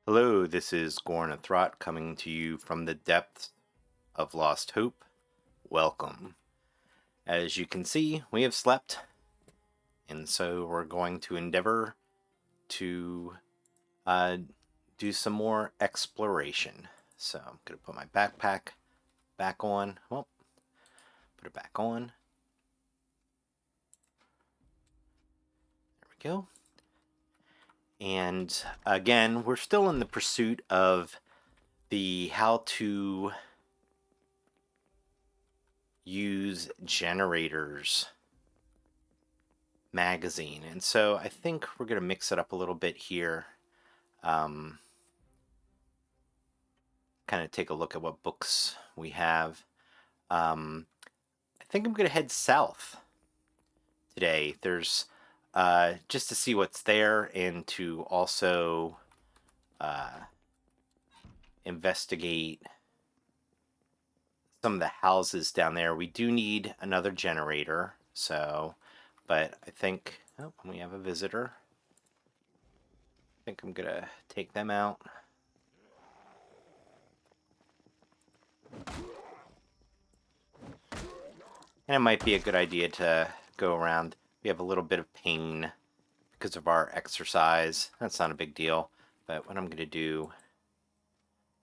Hello, this is Gorn Throt coming to you from the depths of Lost Hope. Welcome. As you can see, we have slept, and so we're going to endeavor to do some more exploration. So I'm going to put my backpack back on. Well, put it back on. There we go. And again, we're still in the pursuit of the how to use generators magazine. And so I think we're going to mix it up a little bit here. Kind of take a look at what books we have. I think I'm going to head south today. There's just to see what's there and to also investigate some of the houses down there. We do need another generator, but I think we have a visitor. I think I'm going to take them out. And it might be a good idea to go around. We have a little bit of pain because of our exercise. That's not a big deal. But what I'm going to do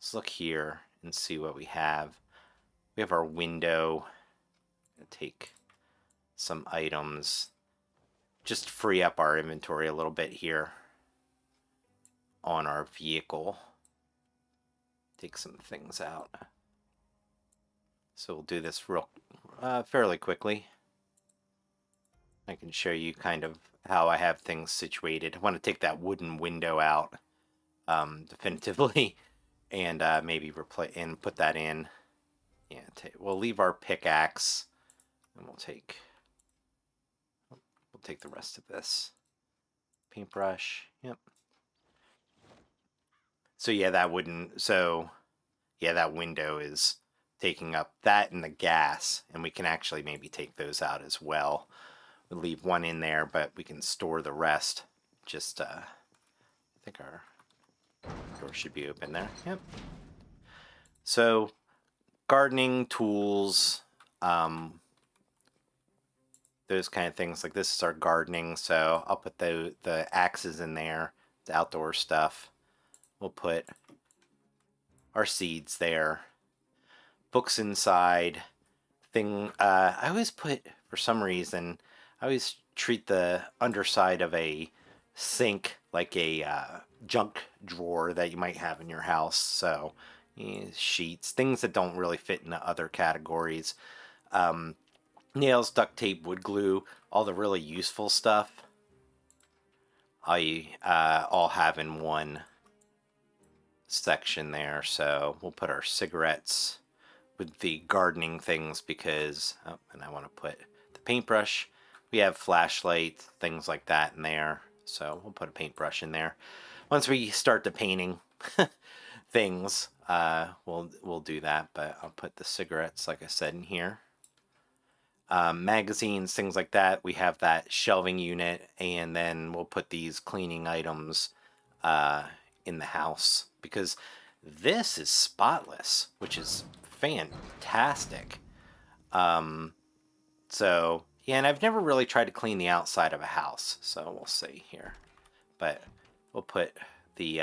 is look here and see what we have. We have our window. Take some items. Just free up our inventory a little bit here on our vehicle. Take some things out. So we'll do this fairly quickly. I can show you kind of how I have things situated. I want to take that wooden window out definitively and maybe replace and put that in. Yeah, we'll leave our pickaxe and we'll take the rest of this. Paintbrush. Yep. So yeah, that window is taking up that and the gas, and we can actually maybe take those out as well. We'll leave one in there, but we can store the rest. Just I think our door should be open there. Yep. So gardening tools, those kind of things. Like this is our gardening, so I'll put the axes in there, the outdoor stuff. We'll put our seeds there. Books inside. I always put, for some reason, I always treat the underside of a sink like a junk drawer that you might have in your house. So sheets, things that don't really fit into other categories. Nails, duct tape, wood glue, all the really useful stuff I all have in one section there. So we'll put our cigarettes with the gardening things because, and I want to put the paintbrush. We have flashlights, things like that in there. So we'll put a paintbrush in there. Once we start the painting things, we'll do that. But I'll put the cigarettes, like I said, in here. Magazines, things like that. We have that shelving unit, and then we'll put these cleaning items in the house because this is spotless, which is fantastic. So yeah, and I've never really tried to clean the outside of a house, so we'll see here. But we'll put the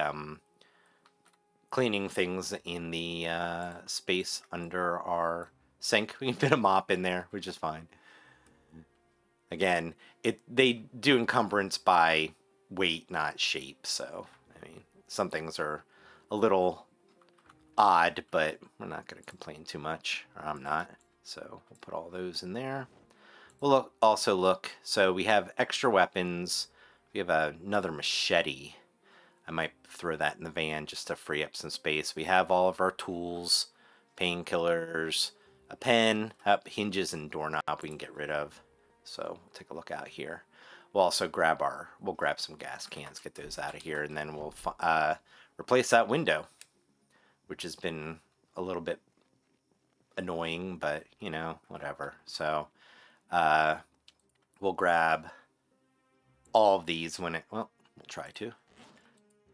cleaning things in the space under our sink. We can fit a mop in there, which is fine. Again, they do encumbrance by weight, not shape. So I mean, some things are a little odd, but we're not going to complain too much, or I'm not. So we'll put all those in there. We'll also look. So we have extra weapons. We have another machete. I might throw that in the van just to free up some space. We have all of our tools, painkillers, a pen, hinges and doorknob we can get rid of. So we'll take a look out here. We'll also grab some gas cans, get those out of here, and then we'll replace that window, which has been a little bit annoying, but you know, whatever. So we'll grab all of these we'll try to.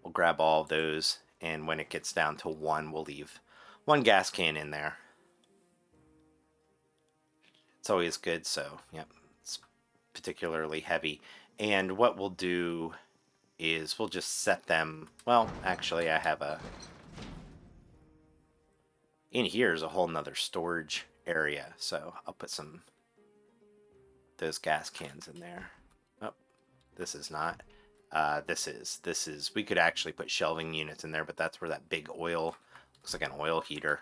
We'll grab all of those And when it gets down to 1, we'll leave 1 gas can in there. It's always good, so yep, it's particularly heavy. And what we'll do is we'll just set them, well, actually I have in here is a whole nother storage area, so I'll put those gas cans in there. Oh, this is not. This is, we could actually put shelving units in there, but that's where that big oil, looks like an oil heater.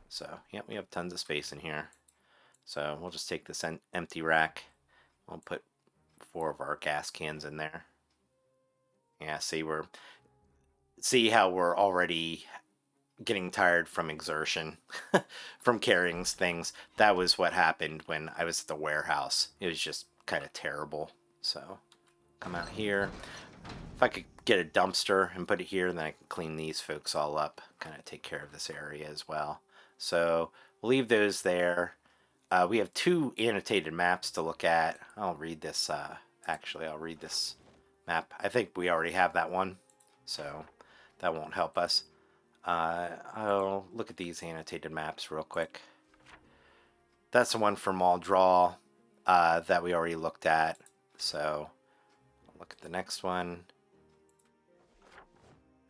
So, yeah, we have tons of space in here. So we'll just take this empty rack. We'll put 4 of our gas cans in there. Yeah, see how we're already getting tired from exertion, from carrying things. That was what happened when I was at the warehouse. It was just kind of terrible. So come out here. If I could get a dumpster and put it here, then I can clean these folks all up, kind of take care of this area as well. So we'll leave those there. We have 2 annotated maps to look at. I'll read this. Actually, I'll read this map. I think we already have that one, so that won't help us. I'll look at these annotated maps real quick. That's the one from All Draw that we already looked at. So I'll look at the next one.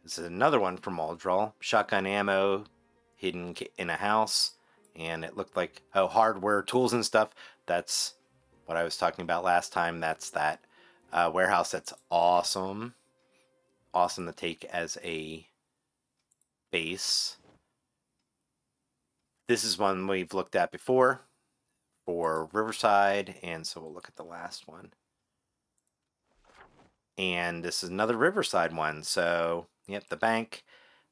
This is another one from All Draw. Shotgun ammo hidden in a house. And it looked like, oh, hardware, tools and stuff. That's what I was talking about last time. That's that warehouse that's awesome. Awesome to take as a base. This is one we've looked at before for Riverside, and so we'll look at the last one. And this is another Riverside one. So, yep, the bank.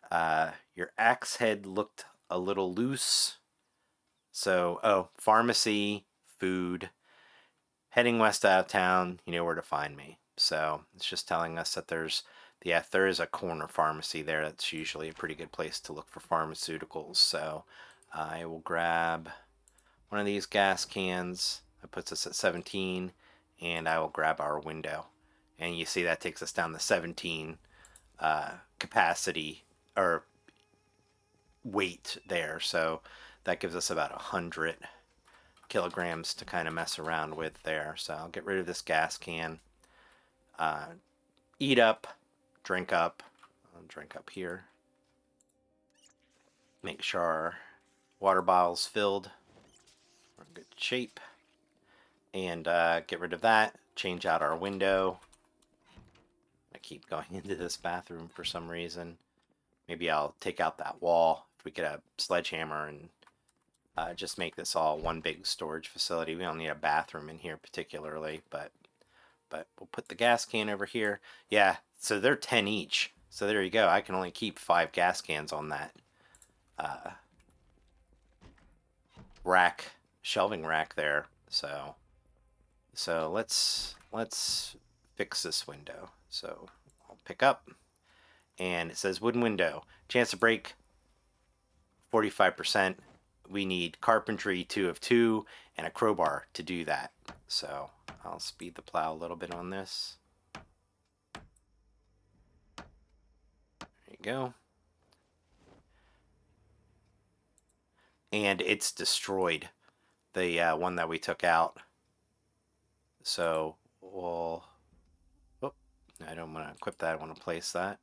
Your axe head looked a little loose. So, oh, pharmacy, food, heading west out of town, you know where to find me. So it's just telling us that there is a corner pharmacy there. That's usually a pretty good place to look for pharmaceuticals. So I will grab one of these gas cans. That puts us at 17, and I will grab our window. And you see that takes us down to 17 capacity or weight there. So that gives us about 100 kilograms to kind of mess around with there. So I'll get rid of this gas can. Eat up, drink up. I'll drink up here. Make sure our water bottle's filled. We're in good shape. And get rid of that. Change out our window. I keep going into this bathroom for some reason. Maybe I'll take out that wall. If we get a sledgehammer and just make this all one big storage facility. We don't need a bathroom in here particularly, but we'll put the gas can over here. Yeah, so they're 10 each. So there you go. I can only keep 5 gas cans on that shelving rack there. So let's fix this window. So I'll pick up, and it says wooden window. Chance to break 45%. We need carpentry 2 of 2 and a crowbar to do that. So I'll speed the plow a little bit on this. There you go. And it's destroyed, the one that we took out. So we'll, oh, I don't want to equip that, I want to place that.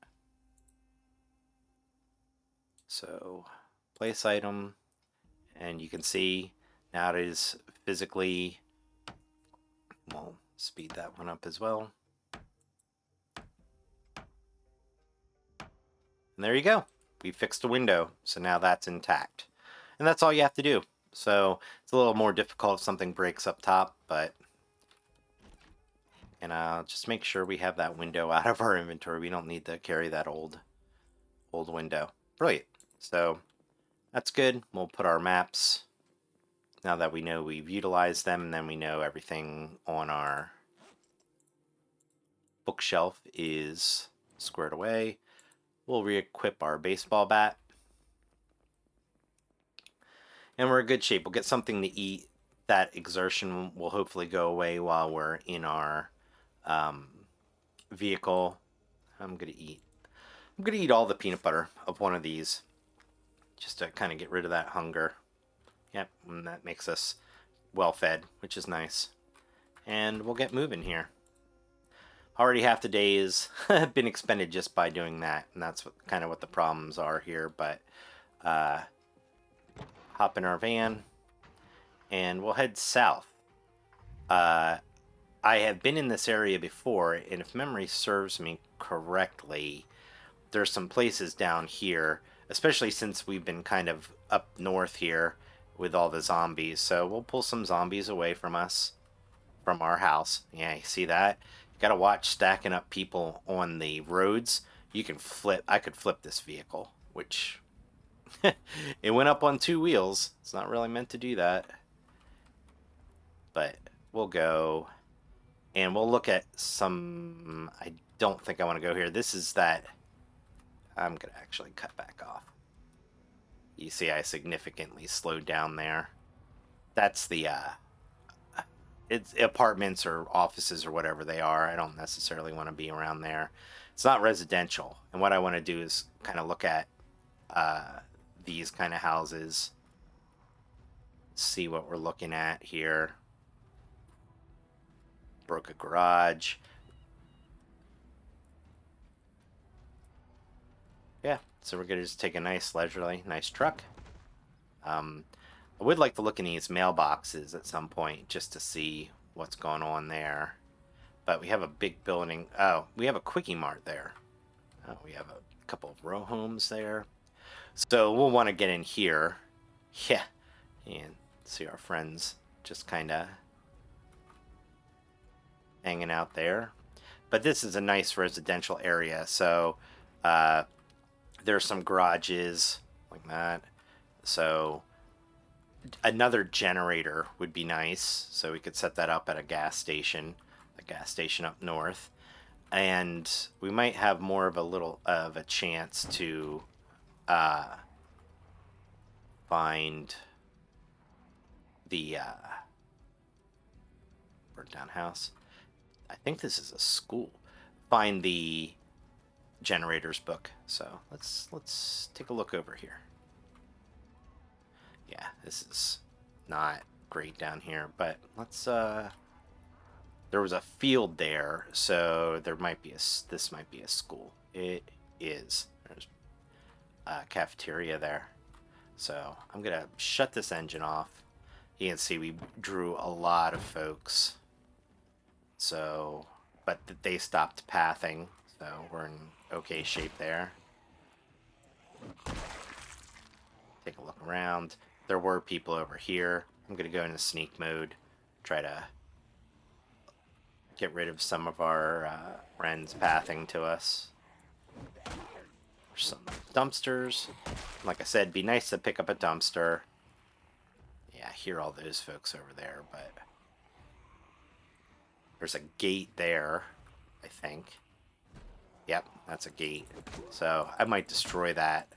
So place item, and you can see now it is physically, we'll speed that one up as well. And there you go. We fixed a window, so now that's intact. And that's all you have to do. So it's a little more difficult if something breaks up top, but, and just make sure we have that window out of our inventory. We don't need to carry that old window. Brilliant. So that's good. We'll put our maps, now that we know we've utilized them, and then we know everything on our bookshelf is squared away. We'll re-equip our baseball bat. And we're in good shape. We'll get something to eat. That exertion will hopefully go away while we're in our vehicle. I'm going to eat I'm going to eat all the peanut butter of one of these just to kind of get rid of that hunger. Yep, and that makes us well fed, which is nice. And we'll get moving here. Already half the day has been expended just by doing that, and that's kind of what the problems are here. But hop in our van, and we'll head south. I have been in this area before, and if memory serves me correctly, there's some places down here, especially since we've been kind of up north here with all the zombies. So we'll pull some zombies away from us, from our house. Yeah, you see that? You gotta watch stacking up people on the roads. You can flip. I could flip this vehicle, which it went up on 2 wheels. It's not really meant to do that. But we'll go and we'll look at some. I don't think I want to go here. This is that. I'm going to actually cut back off. You see I significantly slowed down there. That's the it's apartments or offices or whatever they are. I don't necessarily want to be around there. It's not residential. And what I want to do is kind of look at these kind of houses, see what we're looking at here. Broke a garage. Yeah, so we're gonna just take a nice leisurely, nice truck. I would like to look in these mailboxes at some point just to see what's going on there. But we have a big building. Oh, we have a Quickie Mart there. Oh, we have a couple of row homes there. So we'll want to get in here. Yeah, and see our friends just kind of hanging out there. But this is a nice residential area, so there's some garages like that. So another generator would be nice, so we could set that up at a gas station up north. And we might have more of a chance to find the burnt down house. I think this is a school. Find the generators book. So let's take a look over here. Yeah, this is not great down here, but let's there was a field there, so this might be a school. It is. There's a cafeteria there. So I'm gonna shut this engine off. You can see we drew a lot of folks. So, but they stopped pathing, so we're in okay shape there. Take a look around. There were people over here. I'm gonna go into sneak mode, try to get rid of some of our friends pathing to us. There's some dumpsters. Like I said, be nice to pick up a dumpster. Yeah, I hear all those folks over there, but there's a gate there, I think. Yep, that's a gate. So I might destroy that.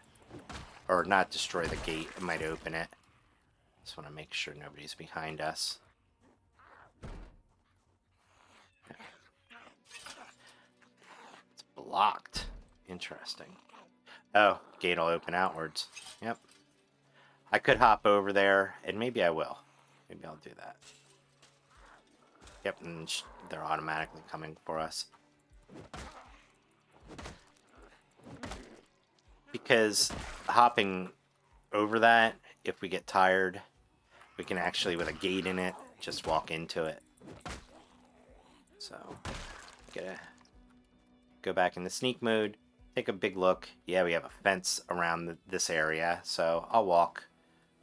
Or not destroy the gate, I might open it. Just want to make sure nobody's behind us. It's blocked. Interesting. Oh, gate will open outwards. Yep. I could hop over there, and maybe I will. Maybe I'll do that. Yep, and they're automatically coming for us. Because hopping over that, if we get tired, we can actually, with a gate in it, just walk into it. So, gotta go back in the sneak mode, take a big look. Yeah, we have a fence around this area, so I'll walk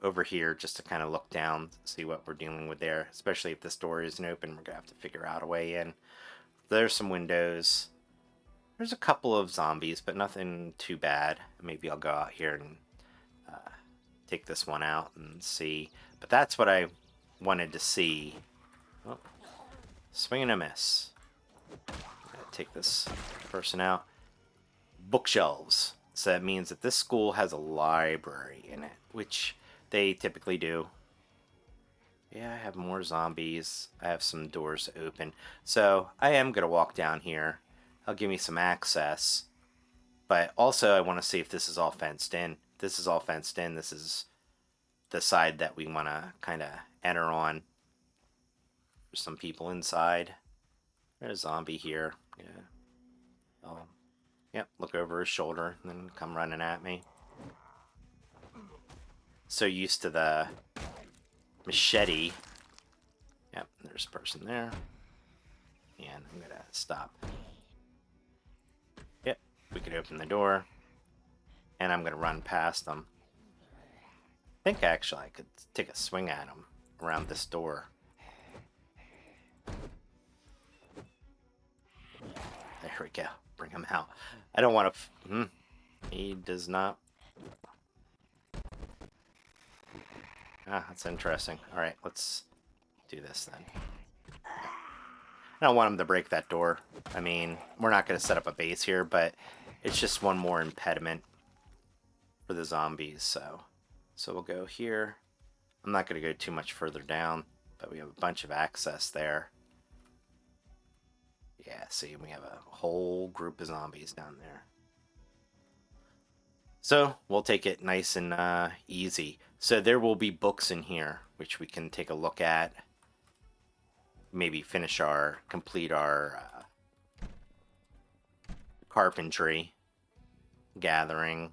over here just to kind of look down, see what we're dealing with there, especially if this door isn't open. We're gonna have to figure out a way in. There's some windows. There's a couple of zombies, but nothing too bad. Maybe I'll go out here and take this one out and see. But that's what I wanted to see. Oh, swing and a miss. Take this person out. Bookshelves. So that means that this school has a library in it, which they typically do. Yeah, I have more zombies. I have some doors open. So I am going to walk down here. That'll give me some access. But also I want to see if this is all fenced in. This is all fenced in. This is the side that we want to kind of enter on. There's some people inside. There's a zombie here. Yeah. Oh, yep. Look over his shoulder and then come running at me. So used to the machete. Yep, there's a person there. And I'm gonna stop. Yep, we could open the door. And I'm gonna run past them. I think actually I could take a swing at him around this door. There we go. Bring him out. I don't want to... He does not... Ah, that's interesting. Alright, let's do this then. I don't want him to break that door. I mean, we're not going to set up a base here, but it's just one more impediment for the zombies, so we'll go here. I'm not going to go too much further down, but we have a bunch of access there. Yeah, see, we have a whole group of zombies down there. So we'll take it nice and easy. So there will be books in here, which we can take a look at. Maybe complete our carpentry gathering.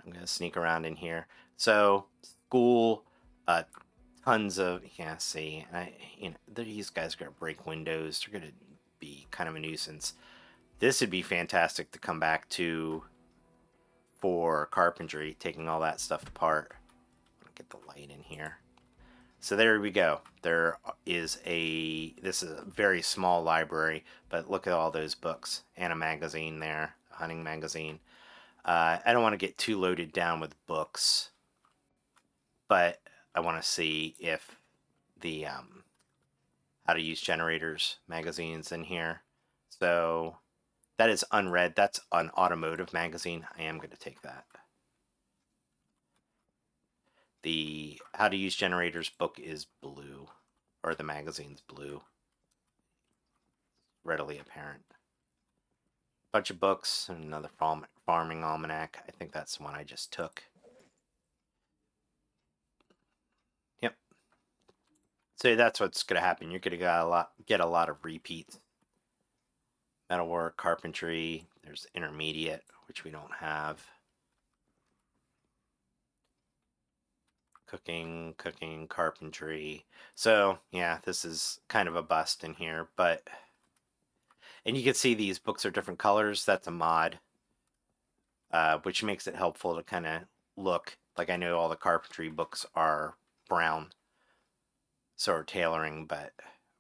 I'm gonna sneak around in here. So school, tons of see, these guys are gonna break windows. They're gonna be kind of a nuisance. This would be fantastic to come back to for carpentry, taking all that stuff apart. Get the light in here. So there we go. This is a very small library, but look at all those books and a magazine there, a hunting magazine. I don't want to get too loaded down with books, but I want to see if the how to use generators magazine's in here. So that is unread. That's an automotive magazine. I am going to take that. The how to use generators book is blue, or the magazine's blue. Readily apparent. Bunch of books, and another farming almanac. I think that's the one I just took. Yep. So that's what's going to happen. You're going to get a lot of repeats. Metalwork, carpentry. There's intermediate, which we don't have. Cooking, carpentry. So yeah, this is kind of a bust in here, and you can see these books are different colors. That's a mod, which makes it helpful to kind of look like I know all the carpentry books are brown, so we're tailoring, but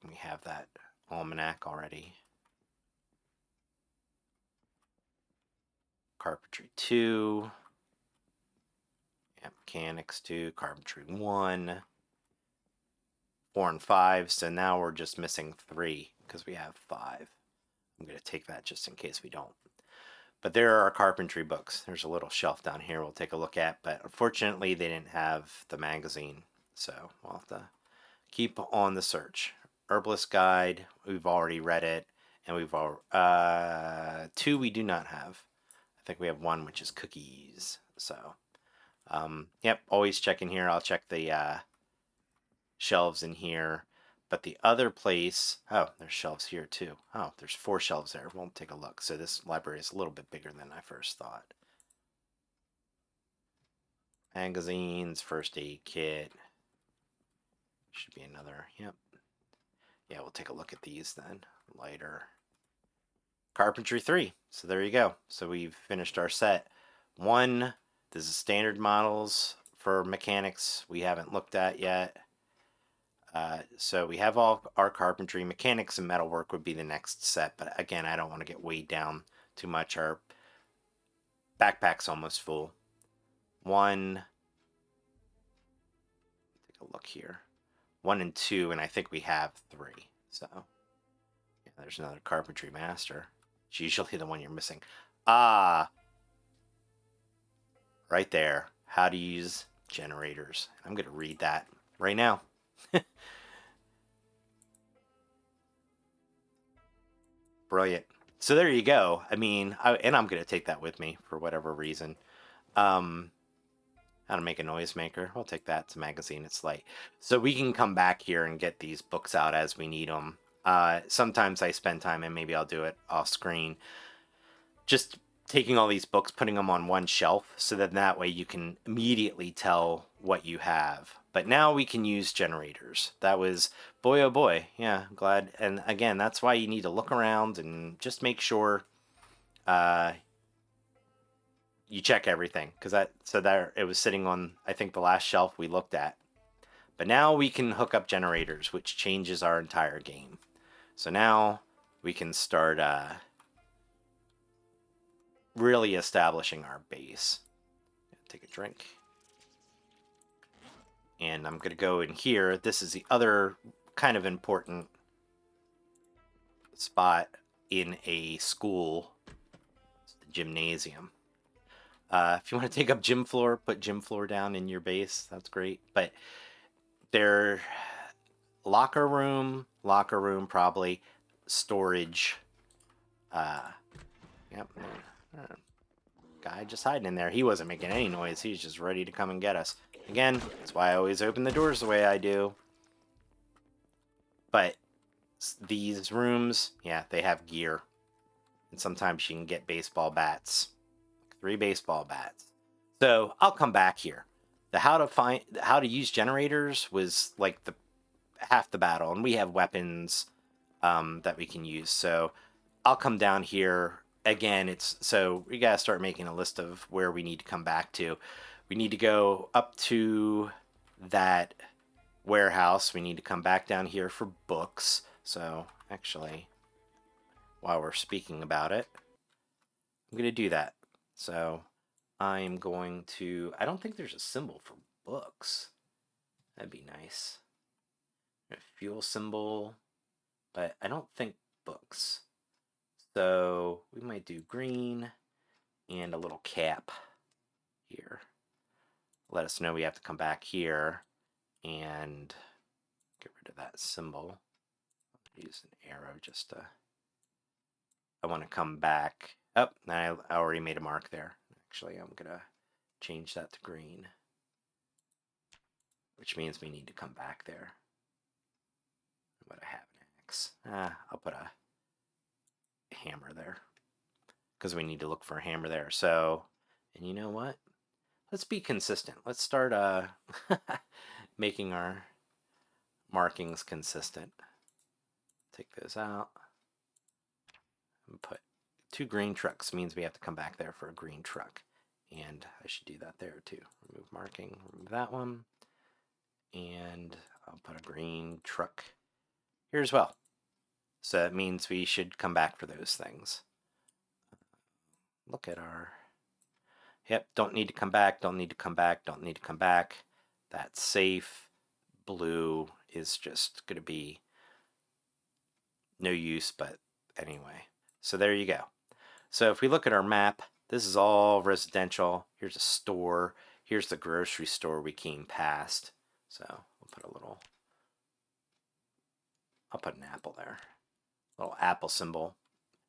we have that almanac already. Carpentry 2. Yeah, mechanics 2, carpentry 1, 4 and 5. So now we're just missing 3 because we have 5. I'm going to take that just in case we don't. But there are our carpentry books. There's a little shelf down here we'll take a look at, but unfortunately they didn't have the magazine, so we'll have to keep on the search. Herbalist Guide, we've already read it, and we've 2 we do not have. I think we have 1, which is cookies. So yep, always check in here. I'll check the shelves in here. But the other place, oh, there's shelves here too. Oh, there's 4 shelves there. We'll take a look. So this library is a little bit bigger than I first thought. Magazines, first aid kit. Should be another, yep. Yeah, we'll take a look at these then. Lighter. Carpentry 3. So there you go. So we've finished our set. 1, this is standard models for mechanics we haven't looked at yet. So we have all our carpentry. Mechanics and metalwork would be the next set, but again, I don't want to get weighed down too much. Our backpack's almost full. 1, take a look here. 1 and 2, and I think we have 3. So yeah, there's another carpentry master. It's usually the one you're missing. Ah, right there. How to use generators. I'm going to read that right now. Brilliant. So there you go. I mean, and I'm going to take that with me for whatever reason. Um, how to make a noisemaker. We'll take that. It's a magazine. It's light. So we can come back here and get these books out as we need them. Sometimes I spend time, and maybe I'll do it off screen, just taking all these books, putting them on one shelf, so that way you can immediately tell what you have. But now we can use generators. That was, boy oh boy, yeah, glad. And again, that's why you need to look around and just make sure uh, you check everything, because there it was sitting on, I think, the last shelf we looked at. But now we can hook up generators, which changes our entire game. So now we can start really establishing our base. Take a drink. And I'm going to go in here. This is the other kind of important spot in a school. It's the gymnasium. If you want to take up gym floor, put gym floor down in your base. That's great. But their locker room probably, storage. Yep. Guy just hiding in there. He wasn't making any noise. He's just ready to come and get us. Again, that's why I always open the doors the way I do. But these rooms, yeah, they have gear. And sometimes you can get baseball bats. 3 baseball bats. So I'll come back here. The how to use generators was like the half the battle, and we have weapons that we can use. So I'll come down here again. So we gotta start making a list of where we need to come back to. We need to go up to that warehouse. We need to come back down here for books. So actually, while we're speaking about it, I'm gonna do that. So I'm going to, I don't think there's a symbol for books. That'd be nice. A fuel symbol, but I don't think books. So we might do green and a little cap here. Let us know we have to come back here and get rid of that symbol. I'll use an arrow just to, I want to come back. Oh, I already made a mark there. Actually, I'm going to change that to green, which means we need to come back there. But I have an axe. I'll put a hammer there because we need to look for a hammer there. So, and you know what? Let's be consistent. Let's start making our markings consistent. Take those out and put 2 green trucks. Means we have to come back there for a green truck. And I should do that there too. Remove marking, remove that one. And I'll put a green truck here as well. So that means we should come back for those things. Look at our, yep, don't need to come back, don't need to come back, don't need to come back. That's safe. Blue is just going to be no use, but anyway. So there you go. So if we look at our map, this is all residential. Here's a store. Here's the grocery store we came past. So we'll put a little, I'll put an apple there. Little apple symbol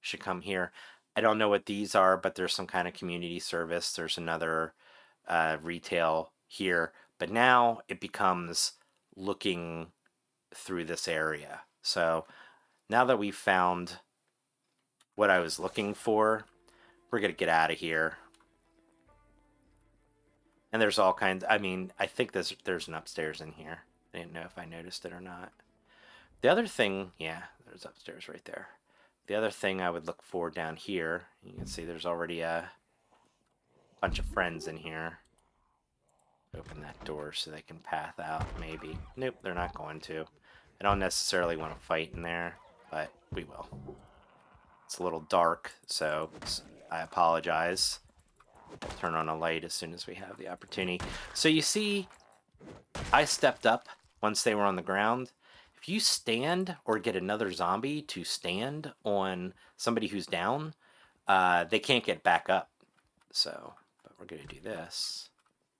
should come here. I don't know what these are, but there's some kind of community service. There's another retail here. But now it becomes looking through this area. So now that we've found what I was looking for, we're going to get out of here. And there's all kinds, I mean, I think there's an upstairs in here. I didn't know if I noticed it or not. The other thing, yeah, there's upstairs right there. The other thing I would look for down here, you can see there's already a bunch of friends in here. Open that door so they can path out, maybe. Nope, they're not going to. I don't necessarily want to fight in there, but we will. It's a little dark, so I apologize. I'll turn on a light as soon as we have the opportunity. So you see, I stepped up once they were on the ground. If you stand or get another zombie to stand on somebody who's down, they can't get back up. So, but we're going to do this.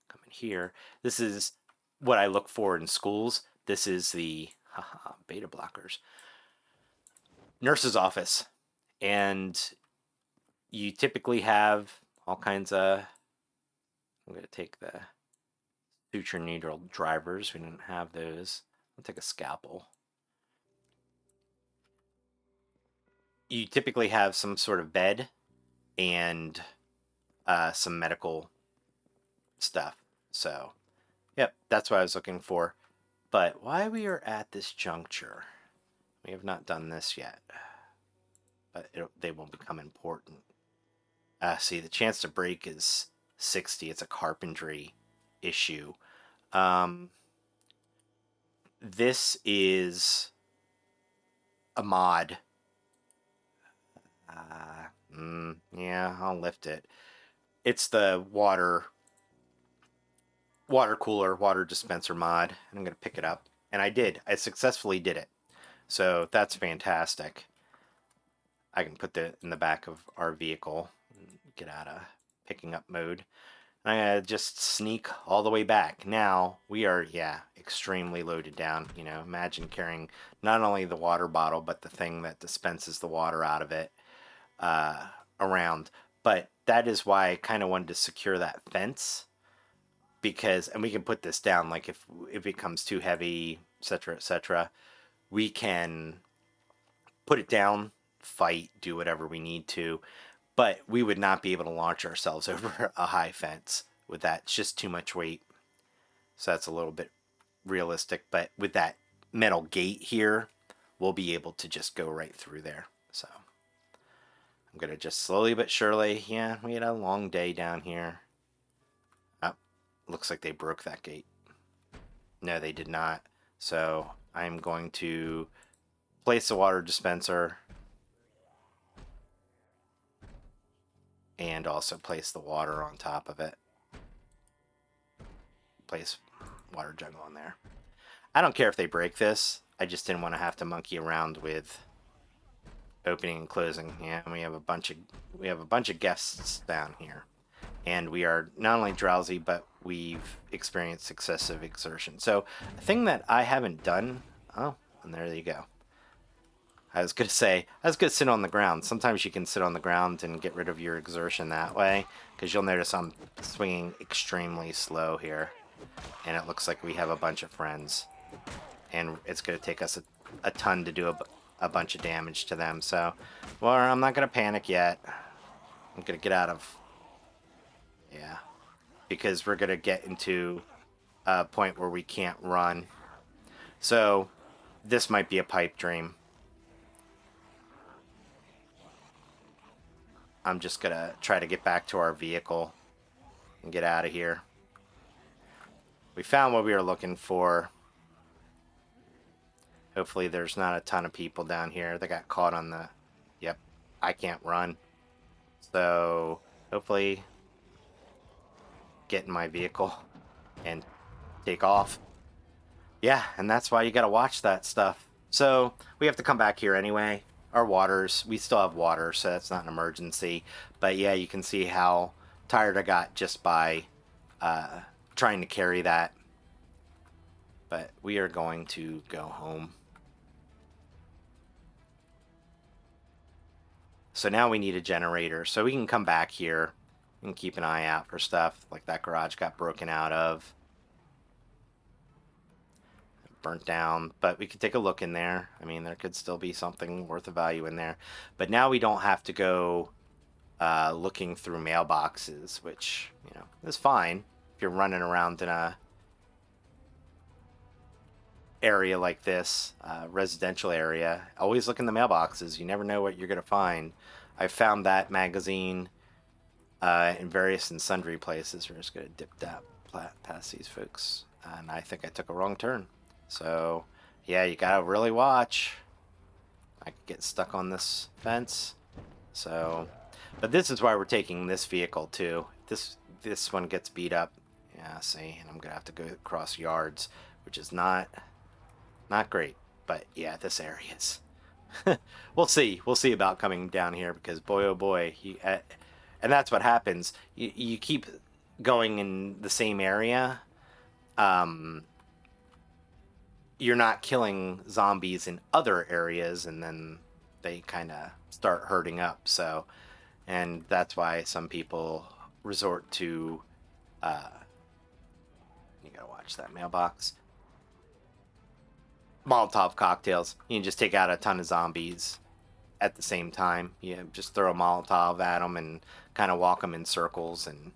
Come in here. This is what I look for in schools. This is the beta blockers. Nurse's office. And you typically have all kinds of, I'm going to take the suture needle drivers. We didn't have those. I'll take a scalpel. You typically have some sort of bed and some medical stuff. So, yep, that's what I was looking for. But why we are at this juncture, we have not done this yet. But they will become important. See, the chance to break is 60. It's a carpentry issue. This is a mod. Yeah, I'll lift it. It's the water cooler, water dispenser mod. And I'm going to pick it up. And I did. I successfully did it. So that's fantastic. I can put that in the back of our vehicle and get out of picking up mode. I'm going to just sneak all the way back. Now we are, yeah, extremely loaded down. You know, imagine carrying not only the water bottle, but the thing that dispenses the water out of it around. But that is why I kind of wanted to secure that fence. Because, and we can put this down, like if it becomes too heavy, etc., we can put it down, fight, do whatever we need to, but we would not be able to launch ourselves over a high fence with that. It's just too much weight. So that's a little bit realistic, but with that metal gate here, we'll be able to just go right through there. So I'm going to just slowly but surely, yeah, we had a long day down here. Looks like they broke that gate. No, they did not. So I'm going to place the water dispenser and also place the water on top of it. Place water jug on there. I don't care if they break this. I just didn't want to have to monkey around with opening and closing. Yeah, we have a bunch of guests down here. And we are not only drowsy, but we've experienced excessive exertion. So a thing that I haven't done, oh, and there you go. I was going to sit on the ground. Sometimes you can sit on the ground and get rid of your exertion that way, because you'll notice I'm swinging extremely slow here. And it looks like we have a bunch of friends. And it's going to take us a ton to do a bunch of damage to them. So, well, I'm not going to panic yet. I'm going to get out of... Yeah, because we're going to get into a point where we can't run. So this might be a pipe dream. I'm just going to try to get back to our vehicle and get out of here. We found what we were looking for. Hopefully there's not a ton of people down here. They got caught on the... Yep, I can't run. So hopefully... get in my vehicle and take off. Yeah, and that's why you got to watch that stuff. So we have to come back here anyway. Our waters, we still have water, so that's not an emergency. But yeah, you can see how tired I got just by trying to carry that. But we are going to go home. So now we need a generator, so we can come back here and keep an eye out for stuff like that garage got broken out of. Burnt down, but we could take a look in there. I mean, there could still be something worth of value in there. But now we don't have to go looking through mailboxes, which, you know, is fine if you're running around in a area like this, residential area. Always look in the mailboxes. You never know what you're going to find. I found that magazine in various and sundry places. We're just going to dip that past these folks. And I think I took a wrong turn. So, yeah, you got to really watch. I could get stuck on this fence. So, but this is why we're taking this vehicle too. This one gets beat up. Yeah, see, and I'm going to have to go across yards, which is not great. But yeah, this area is. We'll see. We'll see about coming down here because boy, oh boy, and that's what happens. You keep going in the same area. You're not killing zombies in other areas, and then they kind of start herding up. So, and that's why some people resort to, uh, you gotta watch that mailbox. Molotov cocktails. You can just take out a ton of zombies at the same time. You just throw a Molotov at them and kind of walk them in circles. And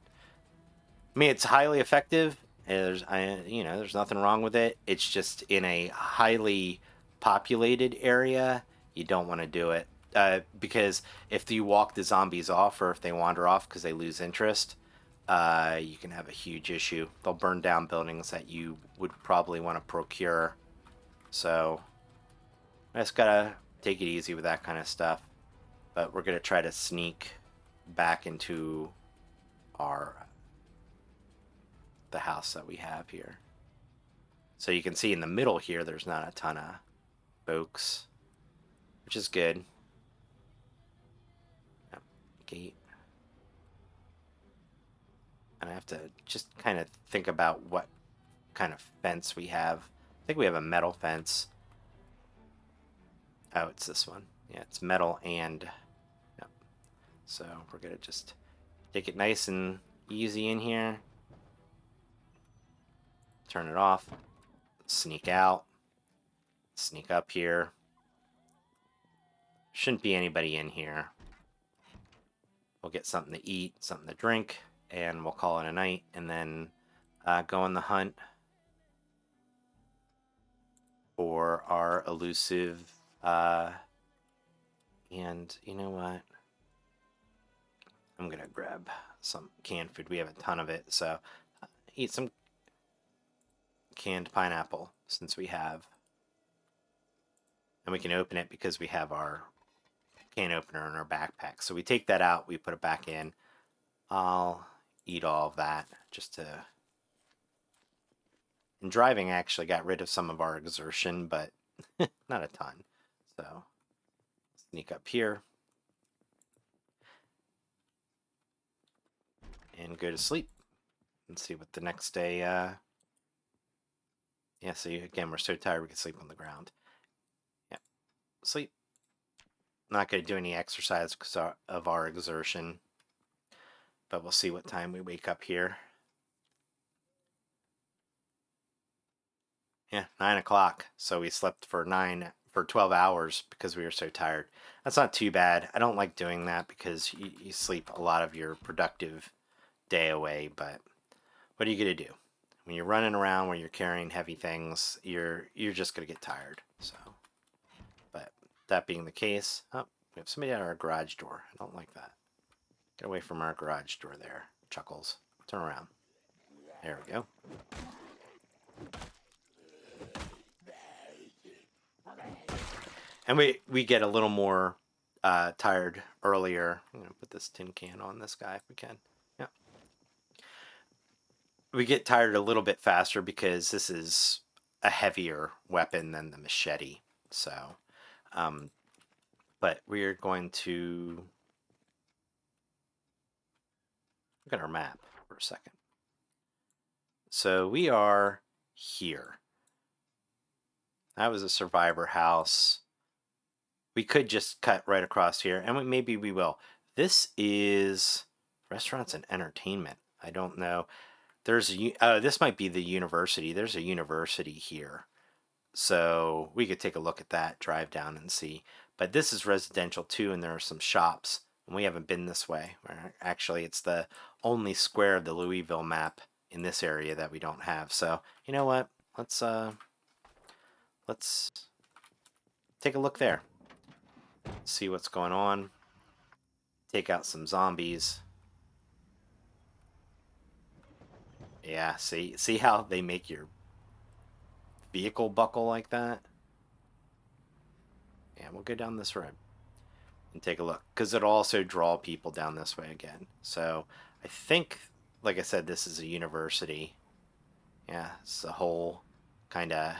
I mean, it's highly effective. There's nothing wrong with it. It's just in a highly populated area, you don't want to do it because if you walk the zombies off, or if they wander off because they lose interest, you can have a huge issue. They'll burn down buildings that you would probably want to procure. So I just gotta take it easy with that kind of stuff. But we're gonna try to sneak back into our the house that we have here. So you can see in the middle here, there's not a ton of folks, which is good. Yep, gate. And I have to just kind of think about what kind of fence we have. I think we have a metal fence. Oh, it's this one. Yeah, it's metal and... Yep. So we're going to just take it nice and easy in here. Turn it off. Sneak out. Sneak up here. Shouldn't be anybody in here. We'll get something to eat, something to drink, and we'll call it a night, and then go on the hunt for our elusive, and you know what? I'm gonna grab some canned food. We have a ton of it, so eat some canned pineapple since we have, and we can open it because we have our can opener in our backpack. So we take that out, we put it back in. I'll eat all of that just to... And driving actually got rid of some of our exertion, but not a ton. So sneak up here and go to sleep and see what the next day. Yeah, so again, we're so tired we can sleep on the ground. Yeah, sleep. Not going to do any exercise because of our exertion, but we'll see what time we wake up here. Yeah, 9 o'clock. So we slept for 12 hours because we were so tired. That's not too bad. I don't like doing that because you sleep a lot of your productive day away, but what are you going to do? When you're running around, when you're carrying heavy things, you're just going to get tired. So, but that being the case, oh, we have somebody at our garage door. I don't like that. Get away from our garage door there, Chuckles. Turn around. There we go. And we get a little more tired earlier. I'm going to put this tin can on this guy if we can. Yeah. We get tired a little bit faster because this is a heavier weapon than the machete. So, but we're going to look at our map for a second. So we are here. That was a survivor house. We could just cut right across here, and maybe we will. This is restaurants and entertainment. I don't know. There's this might be the university. There's a university here. So we could take a look at that, drive down and see. But this is residential too, and there are some shops. And we haven't been this way. Actually, it's the only square of the Louisville map in this area that we don't have. So you know what? Let's take a look there. See what's going on. Take out some zombies. Yeah, see how they make your vehicle buckle like that? Yeah, we'll go down this road and take a look, because it'll also draw people down this way again. So I think, like I said, this is a university. Yeah, it's a whole kind of...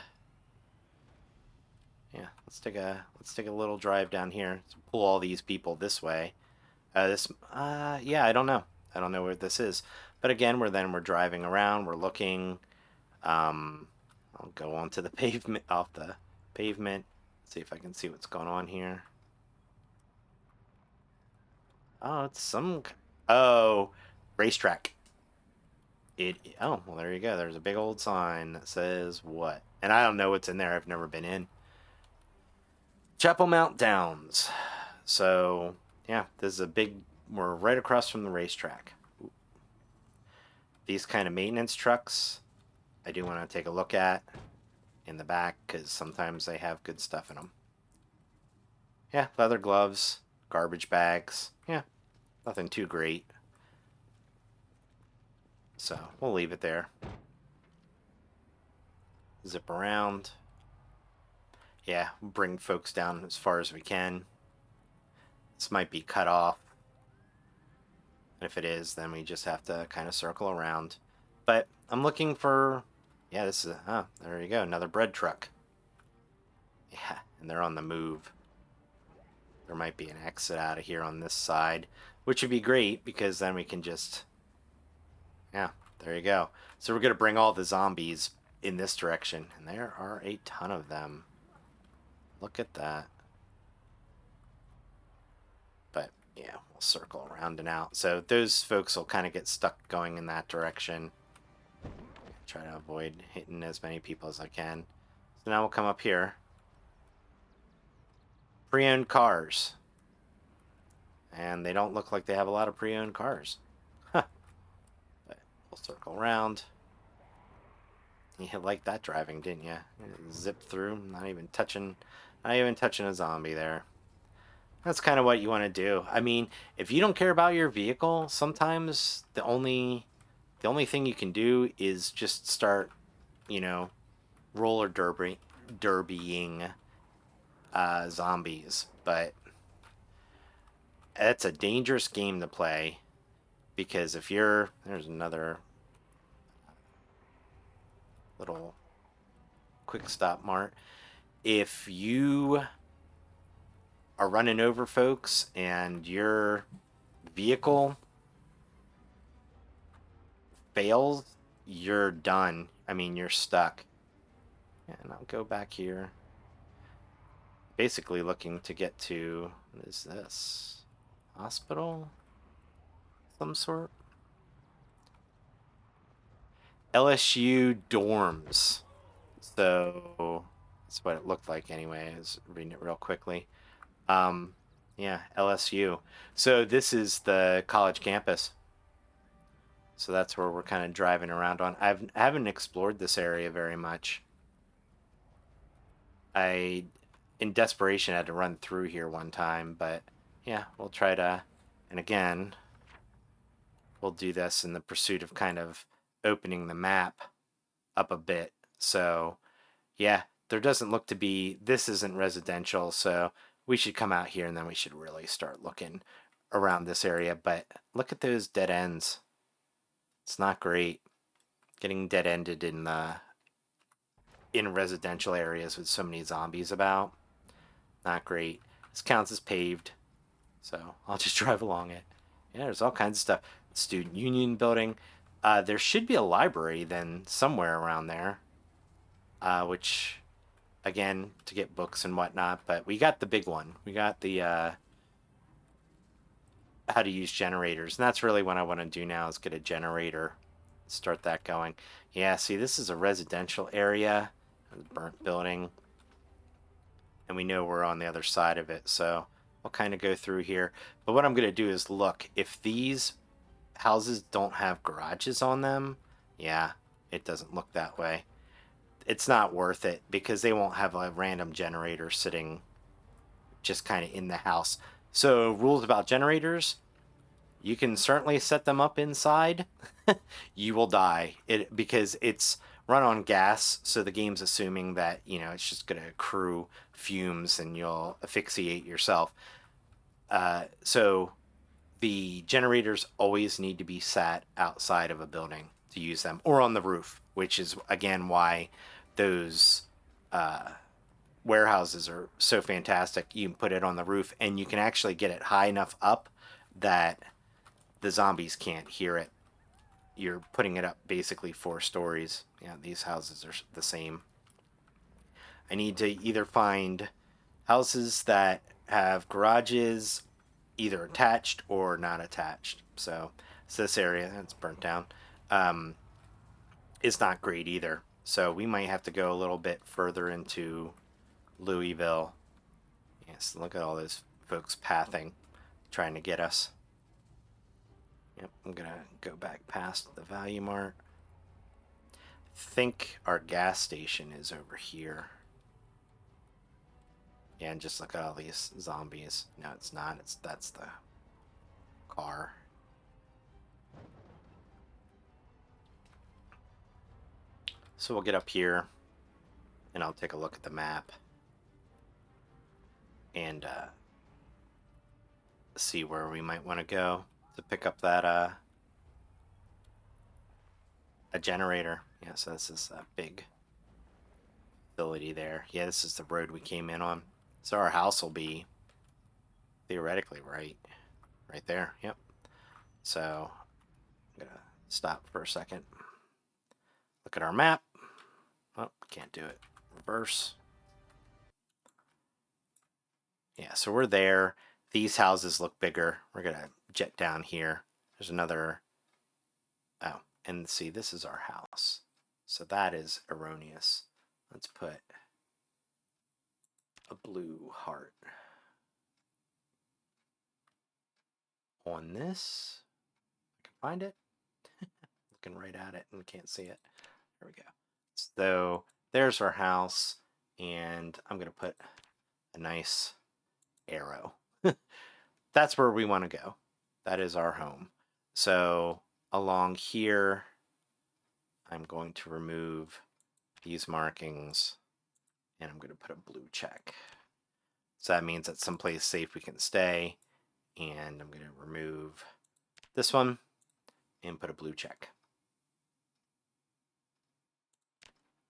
Yeah, let's take a little drive down here. Let's pull all these people this way. Yeah, I don't know. I don't know where this is. But again, we're driving around. We're looking. I'll go onto the pavement, off the pavement. See if I can see what's going on here. Oh, it's some. Oh, racetrack. It. Oh, well, there you go. There's a big old sign that says what? And I don't know what's in there. I've never been in. Chapel Mount Downs. So, yeah, this is a big. We're right across from the racetrack. These kind of maintenance trucks, I do want to take a look at in the back because sometimes they have good stuff in them. Yeah, leather gloves, garbage bags. Yeah, nothing too great. So we'll leave it there. Zip around. Yeah, bring folks down as far as we can. This might be cut off. If it is, then we just have to kind of circle around. But I'm looking for. Yeah, this is. Oh, there you go. Another bread truck. Yeah, and they're on the move. There might be an exit out of here on this side, which would be great because then we can just. Yeah, there you go. So we're going to bring all the zombies in this direction, and there are a ton of them. Look at that. But yeah, we'll circle around and out. So those folks will kind of get stuck going in that direction. Try to avoid hitting as many people as I can. So now we'll come up here. Pre-owned cars. And they don't look like they have a lot of pre-owned cars. Huh. But we'll circle around. You liked that driving, didn't you? Zip through, not even touching a zombie there. That's kind of what you want to do. I mean, if you don't care about your vehicle, sometimes the only thing you can do is just start, roller derbying zombies. But it's a dangerous game to play because there's another little quick stop mart. If you are running over folks and your vehicle fails, you're done. I mean, you're stuck. And I'll go back here. Basically looking to get to, what is this? Hospital? Some sort? LSU dorms. So that's what it looked like anyway. I was reading it real quickly. Yeah, LSU. So this is the college campus. So that's where we're kind of driving around on. I haven't explored this area very much. I, in desperation, had to run through here one time, but yeah, we'll try to. And again, we'll do this in the pursuit of kind of opening the map up a bit. So, yeah, there doesn't look to be. This isn't residential, so we should come out here and then we should really start looking around this area. But look at those dead ends. It's not great getting dead ended in residential areas with so many zombies about. Not great. This counts as paved, so I'll just drive along it. Yeah, there's all kinds of stuff. Student Union building. There should be a library then somewhere around there, which, again, to get books and whatnot. But we got the big one. We got the how to use generators, and that's really what I want to do now is get a generator, start that going. Yeah, see, this is a residential area, a burnt building, and we know we're on the other side of it, so we'll kind of go through here. But what I'm going to do is look, if these houses don't have garages on them, yeah, it doesn't look that way. It's not worth it because they won't have a random generator sitting just kind of in the house. So rules about generators, you can certainly set them up inside. You will die because it's run on gas, so the game's assuming that it's just going to accrue fumes and you'll asphyxiate yourself. So the generators always need to be sat outside of a building to use them, or on the roof, which is again why those warehouses are so fantastic. You can put it on the roof and you can actually get it high enough up that the zombies can't hear it. You're putting it up basically 4 stories. Yeah, these houses are the same. I need to either find houses that have garages either attached or not attached. So this area that's burnt down um, is not great either. So we might have to go a little bit further into Louisville. Yes, look at all those folks pathing, trying to get us. Yep, I'm gonna go back past the Value Mart. I think our gas station is over here. Yeah, and just look at all these zombies. No, it's not. That's the car. So we'll get up here, and I'll take a look at the map and see where we might want to go to pick up that a generator. Yeah, so this is a big facility there. Yeah, this is the road we came in on. So our house will be theoretically right there. Yep. So I'm gonna stop for a second. Look at our map. Oh, can't do it. Reverse. Yeah, so we're there. These houses look bigger. We're gonna jet down here. There's another. Oh, and see, this is our house. So that is erroneous. Let's put a blue heart on this. I can find it. Looking right at it and can't see it. There we go. So there's our house, and I'm gonna put a nice arrow. That's where we want to go. That is our home. So along here, I'm going to remove these markings, and I'm going to put a blue check. So that means that's someplace safe we can stay. And I'm going to remove this one and put a blue check.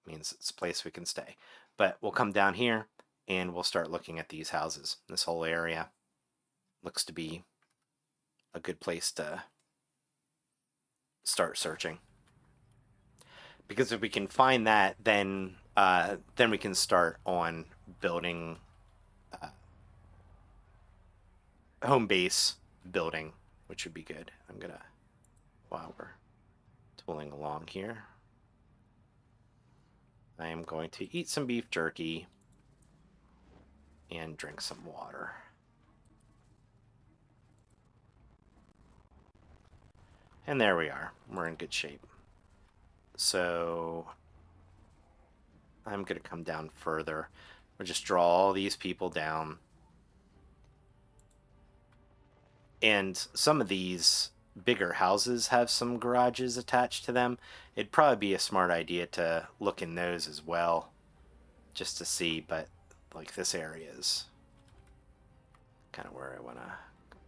Means it's a place we can stay. But we'll come down here and we'll start looking at these houses. This whole area looks to be a good place to start searching. Because if we can find that, then we can start on building home base building, which would be good. I'm gonna, while we're tooling along here, I am going to eat some beef jerky and drink some water. And there we are. We're in good shape. So I'm going to come down further. We'll just draw all these people down. And some of these bigger houses have some garages attached to them. It'd probably be a smart idea to look in those as well, just to see. But like this area is kind of where I want to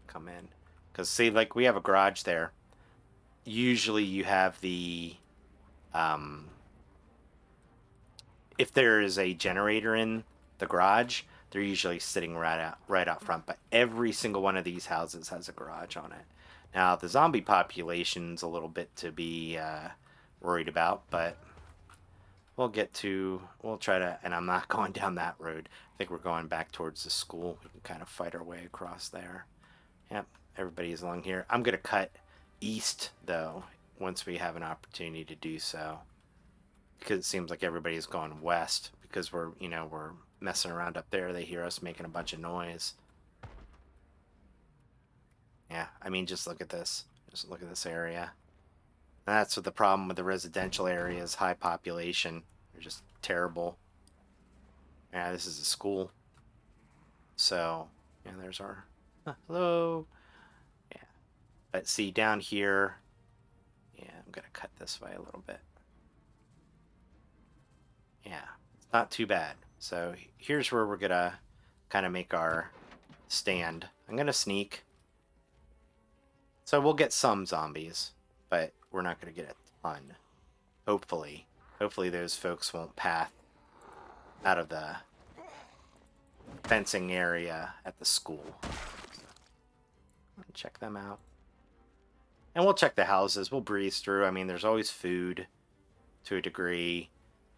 come in. Because see, like we have a garage there. Usually you have the if there is a generator in the garage, they're usually sitting right out front. But every single one of these houses has a garage on it. Now the zombie population's a little bit to be worried about, but we'll try to. And I'm not going down that road. I think we're going back towards the school. We can kind of fight our way across there. Yep, everybody's along here. I'm gonna cut east though once we have an opportunity to do so, because it seems like everybody's gone west because we're messing around up there. They hear us making a bunch of noise. Yeah, I mean, just look at this. Just look at this area. And that's what the problem with the residential areas, high population. They're just terrible. Yeah, this is a school. So, yeah, there's our... hello. Yeah. But see, down here... Yeah, I'm going to cut this way a little bit. Yeah, it's not too bad. So here's where we're going to kind of make our stand. I'm going to sneak. So we'll get some zombies, but we're not going to get a ton. Hopefully. Hopefully those folks won't path out of the fencing area at the school. Check them out. And we'll check the houses. We'll breeze through. I mean, there's always food to a degree.